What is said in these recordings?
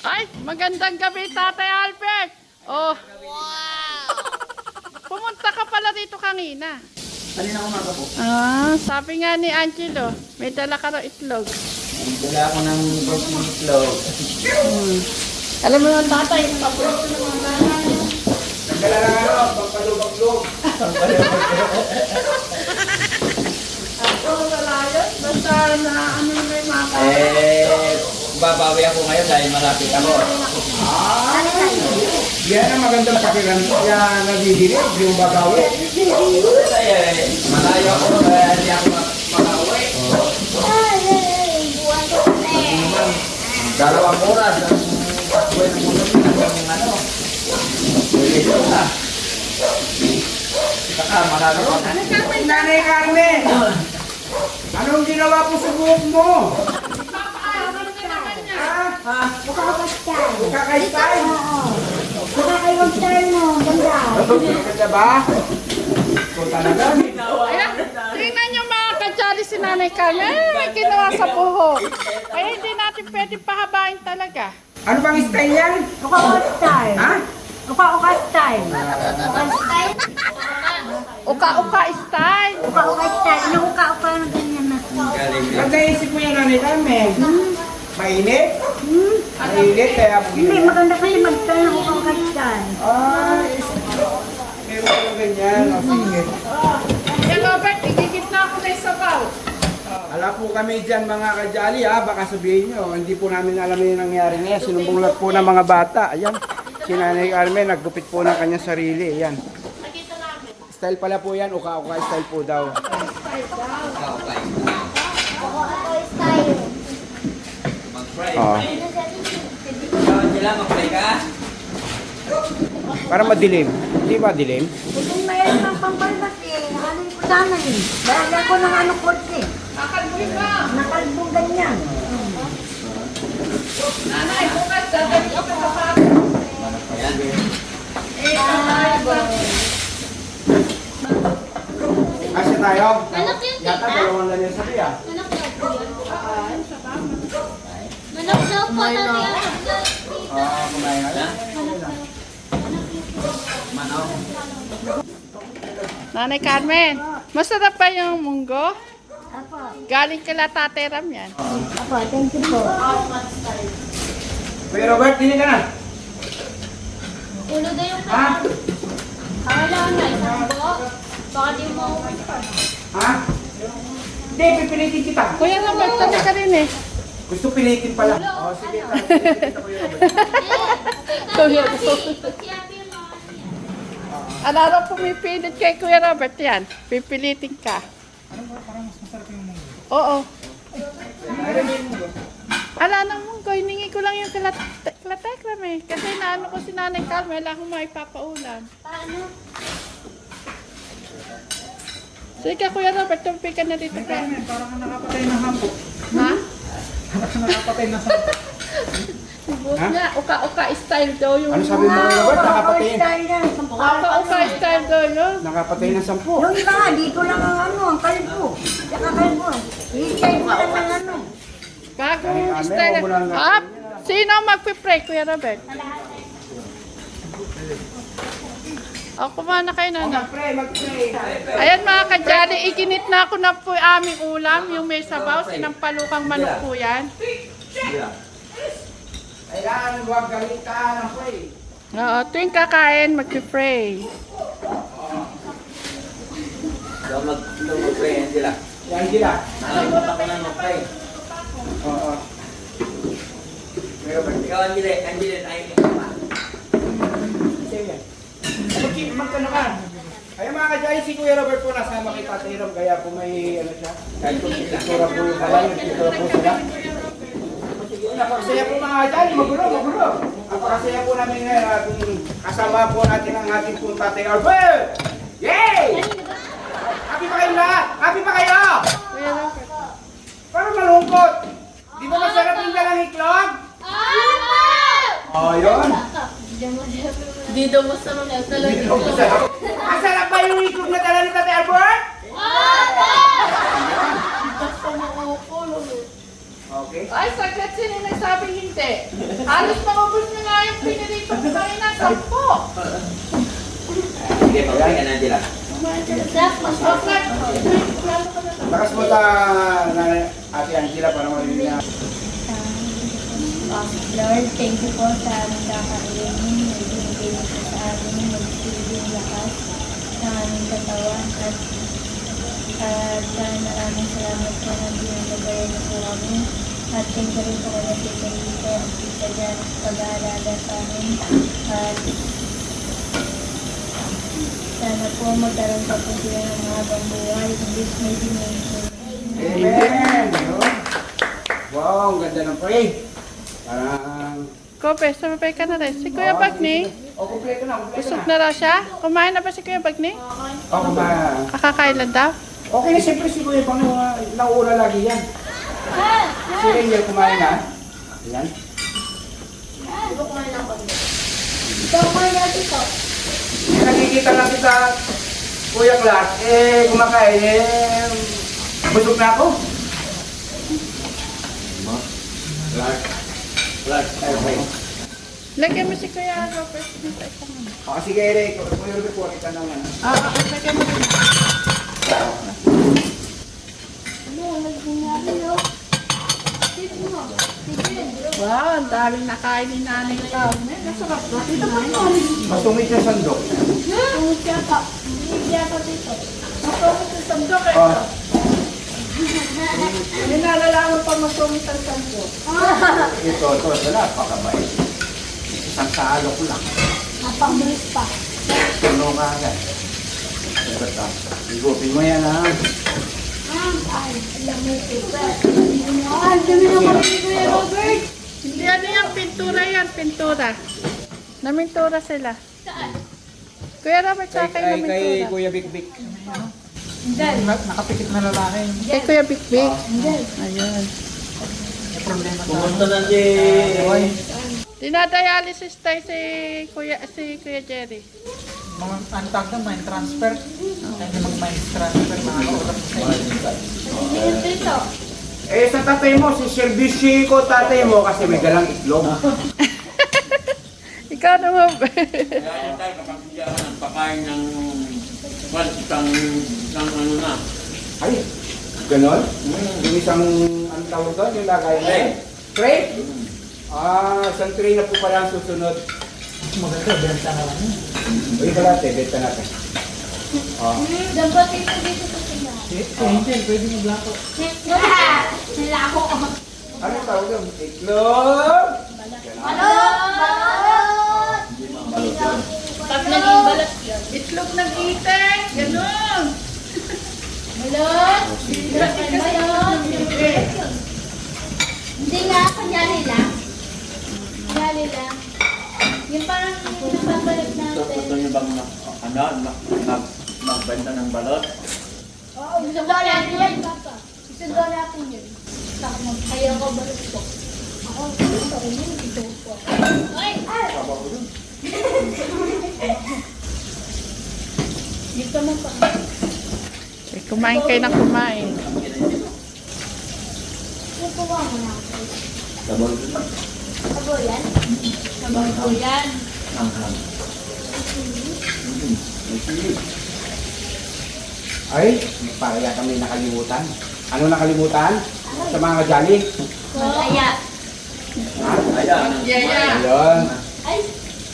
Ay, magandang gabi, Tatay Albert. Oh, pumunta ka pala dito kanina. Kanina umaga po. Sabi nga ni Angelo, may dala ka ng itlog. Dala ako ng broken itlog. Alam mo yung tatay, paborito ng mga nanay. Nagdala lang ako, pagpalubag-log. Ako, wala yun. Basta na ano na may mga Babawi ako ngayon dahil malapit ako. Yan ang magandang pakiramdam. Yan, nagdidilig yung babawi. Malayo ako, kaya hindi ako makauwi. Dalawang oras ang pagbuhay ng mundo hanggang ano. Dito na. Saka magagawa na. Nanay Carmen! Anong ginawa po sa buhok mo? Mukha-kay-style? Mukha-kay-style mo, ganda. Ganda ba? So talaga? tingnan nyo mga kadyari si Nanay Carmen. May ginawa sa buhok. Kaya hindi natin pwede pahabain talaga. Ano bang style yan? Mukha-style. Ha? Mukha-style. Uka-uka style. Mukha-style. Ano mukha-uka na ganyan na? Ang naisip mo yan, Nanay Carmen? Mainit? Mainit kaya mo Hindi, ginawa? maganda kasi mag-style ng mukha-style. Ay, meron ko lang ganyan. O, sige. Eh, Robert, igigit na ako na isabaw. Ala po kami dyan mga kajali ha, baka sabihin nyo, hindi po namin alam yung nangyari ngayon. Sinumbong lang po ng mga bata. Ayan, si Nanay Carmen, naggupit po ng kanyang sarili. Ayan. Style pala po yan, uka-uka style po daw. Oo. Para madilim. Hindi ba dilim? Kung mayroon ng pampalbas eh, nakalim ko sana eh. Dahil ko ng ano kursi. Kakalbuhin mo. Nakalbong ganyan. Nanay, bukas dadali ako sa pagod. Kasi tayo, Manok yun, yata tita. dalawang lang yung sabi ah. Manok daw po yun. Manok daw po talaga. Kumain na yan. Manok. Nanay Carmen, masarap ba yung munggo? Apo. Galing kila Tatay Ram yan. Apo, thank you po. Kuya Robert, dili ka na. Ulo daw yung Ha? kailangan na isang po. Baka di mo Ha? Hindi, pipilitin kita. Kuya Robert, tali ka rin eh. Gusto pilitin pala. O, sige. Pilitin kita, Kuya Robert. Kuya Kasi, Robert. pag sinabi yung mga Alala pumipilit kay Kuya Robert yan. Pipilitin ka. Parang mas masarap yung munggo. Oo. Ayun yung munggo. Ala nang munggo, hiningi ko lang yung kalatekram eh. Kasi naano ko si Nanay Carmen, wala akong maipapaulam. paano? Sige Kuya Robert, tumpi ka na dito. Ay, Carmen, parang ka nakapatay ng hampo. Ha? Parang ka nakapatay ng hampo. Subot Ha? niya, uka-uka style daw yung... Ano sabi mo, Kuya Robert? Nakapatay. Mukha-style yan. Uka-uka style daw yun. Nakapatay ng 10. Yung iba nga, dito lang ang ano, ang kalbo. Saka kalbo. I-style mo lang ng ano. Bagong Nanay Carmen, style. huwag mo lang Ah, sino ang magpipray, Kuya Robert? O, kumana kayo na. Mag-pray, mag-pray. Ayan mga kadyali, iginit na ako na po yung aming ulam, yung may sabaw, sinampalukang manok po yan. Kailangan huwag gamitan ng pray. Oo, tuwing kakain, magpipray. Ikaw mag-pray, Angela. Si Angela. Nakalimutan ko na mag-pray. Oo. Pero ikaw, Angela, ay pa. Sige. Magkano ka? Ay mga kajay, si Kuya Robert po nasama kay Tatay Ram, kaya po may ano siya. Kahit po itura po yung balay, itura po sila. Napakasaya po mga kajay, magulo. Napakasaya po namin ngayon at kasama po natin ang ating po Tatay Albert! Yay! Happy pa kayo lahat! Happy pa kayo! Kuya Robert. Parang malungkot. Di ba masarap yung dalang iklog? Oh, yun. Di daw masarap na Hindi ko masarap. Masarap ba yung iklog na dala ni Tatay Albert? Basta makukulong. Okay. Ay, saglit sino nagsabi hindi. Halos maubos na nga yung pinirito ko kanina, 10. Sige, pagkain ka na nila. Okay. Lakas mo ta na Ate Angela para marinig na. Lord, thank you po sa aming kakainin. Nagbibigay niyo po sa amin ng magsilbing lakas ng aming katawan at maraming salamat po na binagabayan niyo po kami. At thank you rin po kami Tita Lisa at Tita Jan sa pag-aalaga sa amin. At sana po magkaroon pa po sila ng mahabang buhay. In this mighty name. Amen! Yun. Wow, ang ganda ng pray. Parang... Kope, sumapay ka na rin. Si Kuya Bagni, O, kumpleto na, kumpleto busog na. na raw siya. Kumain na ba si Kuya Bagni? O, kumain. Kakakailan daw? Okay na, siyempre si Kuya Pang nauna lagi yan. Si Ranger kumain na. Ayan. Ito ko na dito. Nakikita lang kita, Kuya Clark, kumakain, busog na ako. Clark, Okay. Lagyan mo si Kuya Robert dito. Ito muna. O, sige, Eric, Kuya Robert, kuha kita naman. Lagyan mo rin. Wow, ang daming nakain ni Nanay Carmen. Nasarap na. Dito pa yun. Masungit yung sandok. Masungit sa sandok eh. Oh. Hindi nalalaman pa masungit ang sandok. Ito, wala, pakabait. Isang salo ko lang. Napang-bilis pa. Tuno ka agad. Ito, igupin mo yan ha. Ay, alam mo ito. Ay, dami na kami ni Kuya Robert. Hindi ano yung pintura yan, pintura. Namintura sila. Saan? Kuya Robert, sa akin Kay namintura. Kuya Big Big. Hindi. Nakapikit na lalaki. Kay Kuya Big Big. Hindi. Ayun. May problema sa pumunta na si... Dinadialysis tayo si Kuya Jerry. mga antag na mind transfer. Kaya mag mind transfer, makakaurap sa inyo. Dito. Sa tatay mo, si service ko tatay mo kasi may dalang itlog. Ikaw naman. Kaya tayo kapag hindi ako nagpakain ng... Isang ano na. Ay, ganon? Yung isang, ang tawag doon, yung lagay mo? Tray? Isang tray na po pala ang susunod. Maganda, benta na lang. Uy, pala, beta natin. Dapat dito sa sila. Si Angel, pwede maglako. Sila ako. Ano yung tawag doon? Itlog! Pag naging balat yun. Itlog ng itik. Ganon. Balot. Balot. Hindi nga, kanyari lang. Kanyari lang. Yung parang napapalit natin. Gusto niyo bang magbenta ng balot? Oo, gusto ko natin yan, Papa. Gusto ko natin yun. Kaya ko balot ko. Ako, gusto ko yun. Ito ko. Ay! Dito mo pa. Kumain kayo ng kumain. Kukuha mo na ako. Sabon ko na. Sabaw yan? Sabaw ko yan. Anghang. Ay, para yata may nakalimutan. Ano nakalimutan? Sa mga kajali? Kaya. Ayan. Yaya. Ayun. Ay!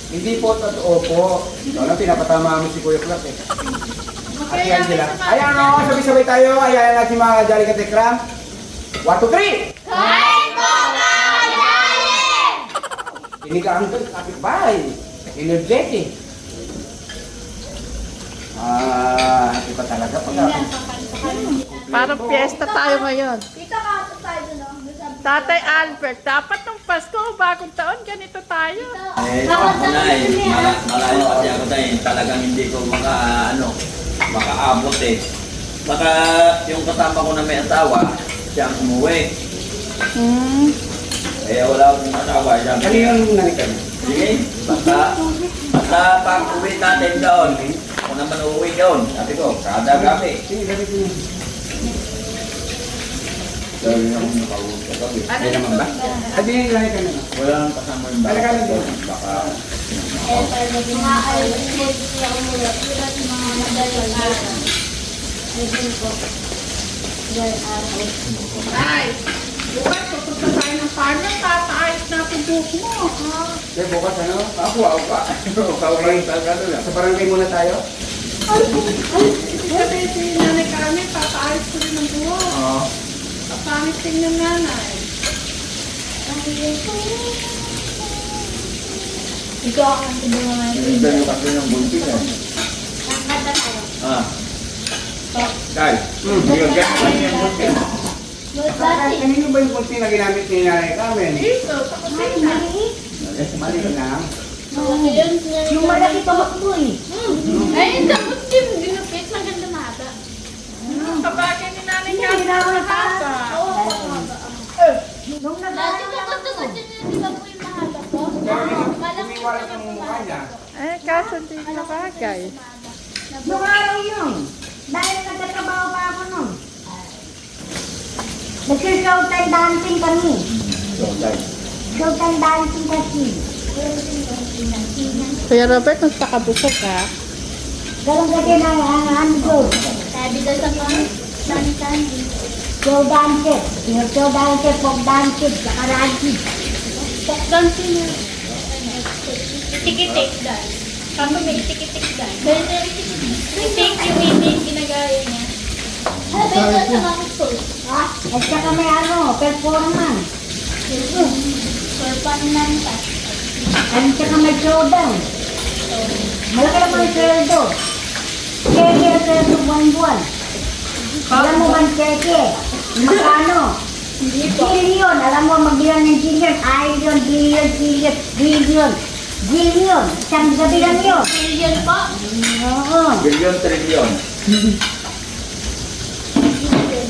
Hindi po totoo po. Ito lang, pinapatama mo si Kuya Clark eh. At yan sila. Ayan o, sabay-sabay tayo. Ayan natin mga kajali katekram. 1, 2, 3! Kain po mga kajali! Kinigaan ko, kapit-bahay. Energetic. Iba talaga pag Parang piyesta tayo ngayon. Dito ka tayo doon, no? Tatay Albert, dapat nung Pasko, bagong taon, ganito tayo. Malayo kasi ako tayo. Talagang hindi ko makaabot eh. Baka yung kasama ko na may asawa, siya ang umuwi. Eh wala akong asawa, siya ang Ano yung nanikan? sige, basta pag uwi natin doon, kung naman uuwi doon, sabi ko, kada gabi. Sige, gabi ko yun. Dahil na akong nakawag sa gabi. Ay naman ba? Ay, dinilay ka na. Wala nang kasama yung Talaga lang din. Baka Mga alcohol siya umulat. Sulat mga madalang araw. Ayun po. Dahil araw. Ay, bukas pupunta tayo ng farmer, tataayos natin buhok mo. Ha? Kaya bukas ano? ako pa. Ikaw lang sa gano'n lang. Sa barangay muna tayo? Sabi si Nanay Carmen, tataayos ko rin ng buhok. Oo. Kapangit tingnan nanay. Ikaw ang tinungan. Hindi yung kasi ng buntis eh. Ang kata tayo. Ah. Dahil, yung gano'n yung buntis. Dati. Kanino ba yung kunti na ginamit ni Nanay Carmen? Dito, sa kusina. Mali lang. Yung malaki pamakbo eh. Ay, tapos yung ginupit ng ganda mata. Kabagay ni Nanay Carmen sa haba. Nung Dati nag-aaral ko gusto yun, di ba po yung mahaba po? Malaki Umiwalat ang mukha niya. Eh, kaso di na bagay. Yung araw yun. Dahil nagtatrabaho pa ako nun. Nag-showtime dancing kami. So, dahil. Showtime dancing kasi. Kuya Robert, nagpakabusog ha? Ganun kasi na ano ko. Sabi daw sa mga sani-sani. Show dancer. Yung show dancer, folk dancer, saka rugby. Pok dancing na. Tikitik dahil. Kami may tikitik dahil. Tikitik yung hindi ginagaya niya. Sabi daw sa mga school. Ha? At saka may ano, performance. For pananta. At saka may showdown. Malaki naman yung sweldo. Keke ang sweldo buwan-buwan. Alam mo ba ang keke? Magkano? Billion. Alam mo magbilang ng billion. Iron, billion, billion, billion. Billion. Isang gabi lang yun. Billion po. Oo. Bilyon, trilyon.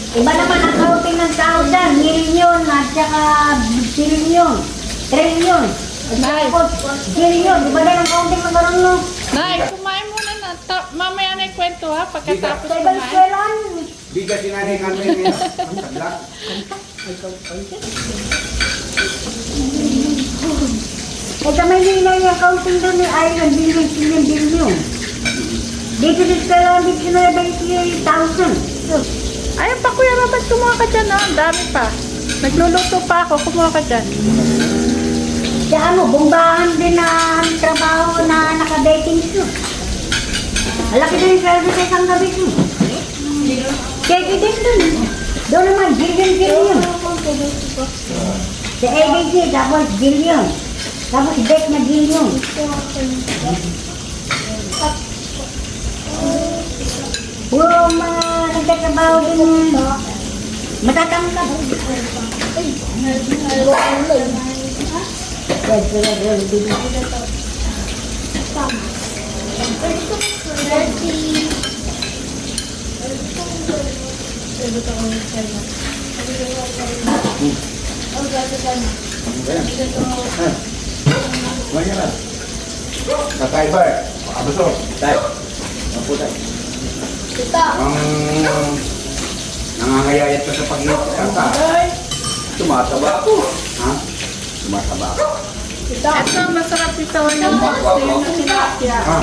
Iba naman ang counting ng thousand. Million at saka billion. Trillion. At tapos billion. Iba na ang counting ng gano'n no? Nay, kumain muna na. Mamaya na yung kwento ha, pagkatapos Sa ibang kumain. eskwelahan, Bigas si Nanay Carmen ngayon. Ang tagla. ito may nilay yung counting doon ni Iron, billion, billion, billion. Dito sa eskwelahan, dito na 20,000. Ayun pa Kuya Robert, kumuha ka dyan ha. Ang dami pa. Nagluluto pa ako, kumuha ka dyan. Sa ano, bumbahan din na ang trabaho na naka-dating suit. Malaki din yung sweldo sa isang gabi ko. Kaya din doon. Doon naman, billion, billion. Sa ABC, tapos billion. Tapos bet na billion. Puro mga nagtatrabaho din. Matatangkad. Maya na. Tatay Bert. Abusog. Dahil. Ako dahil. Ang nangangayayat ka sa pag-iit ka. Tumataba ako. Ha? Tumataba ako. Ito, masarap ito yung boxing na tilapia. Ha?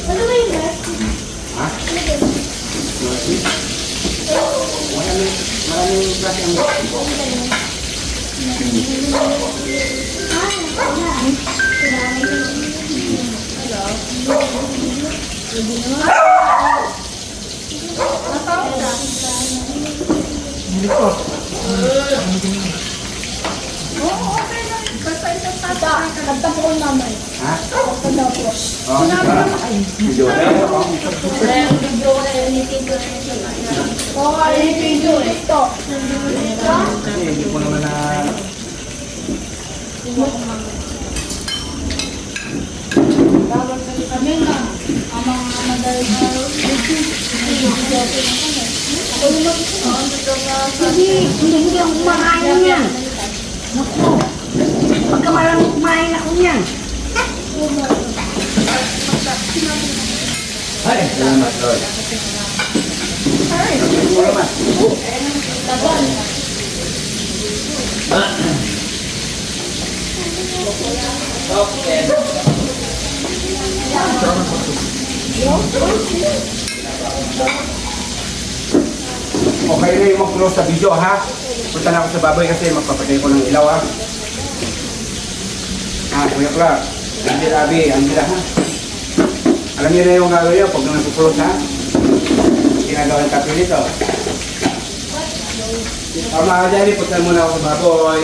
Ano ba yung rest? Ha? Maraming klase ang Oo, okay lang. Basta isang tata. Nagtapo ko naman. Ha? Nagtapo. Oh, Video na ako. Kaya yung libro ko na yung nitito na yun. Oo, yung video ito. Kasi hindi ko naman na... Kami na. Ang mga madaling na Hindi ako kumakain niyan. Naku. Pagka malang kumain ako niyan. Ay, salamat Lord. Ay, Wala naman. Okay. Okay na yung mag-close sa video ha. Punta na ako sa baboy kasi magpapatay ko ng ilaw ha. Kuya Clark, Angela Abi, Angela ha. Alam niyo na yung gagawin niyo pag nag-close ha. Ginagawa ng tapin nito. Mga Jali, punta muna ako sa baboy.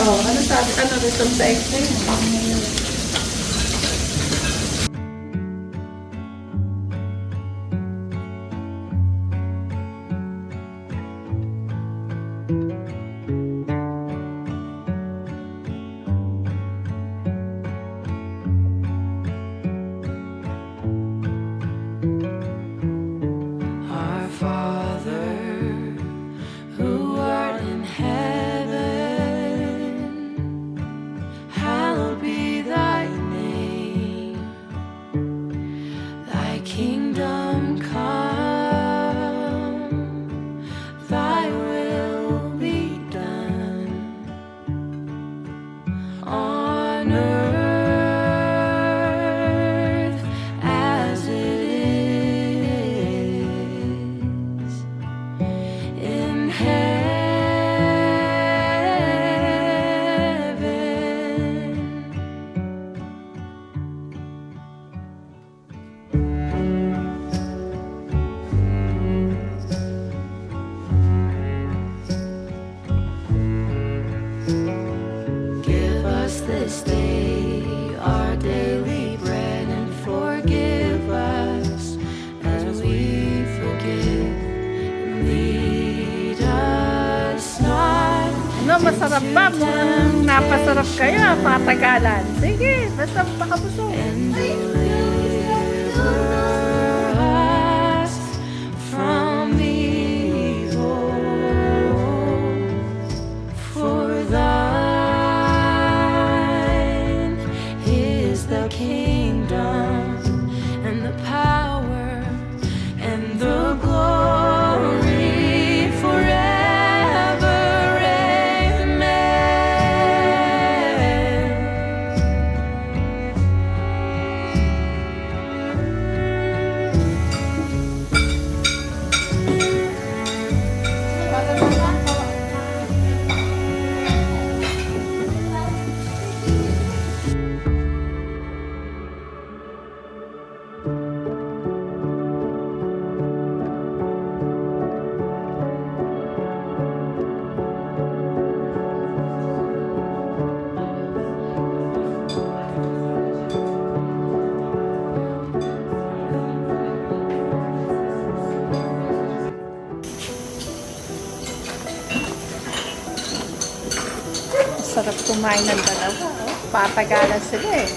oh, ano sabi? Ano gusto mo sa explain? Our Father, who art in heaven, hallowed be thy name. Thy kingdom come, thy will be done on earth as it is in heaven. Give us this day our daily bread and forgive us as we forgive. And lead us not Ano, masarap ba? Mukhang napasarap kayo, patagalan. Sige, basta pakabusog. and deliver us from evil. For thine is the kingdom and the power and the glory forever. Amen. Sarap kumain ng dalawa. Oh. Patagalan sila eh.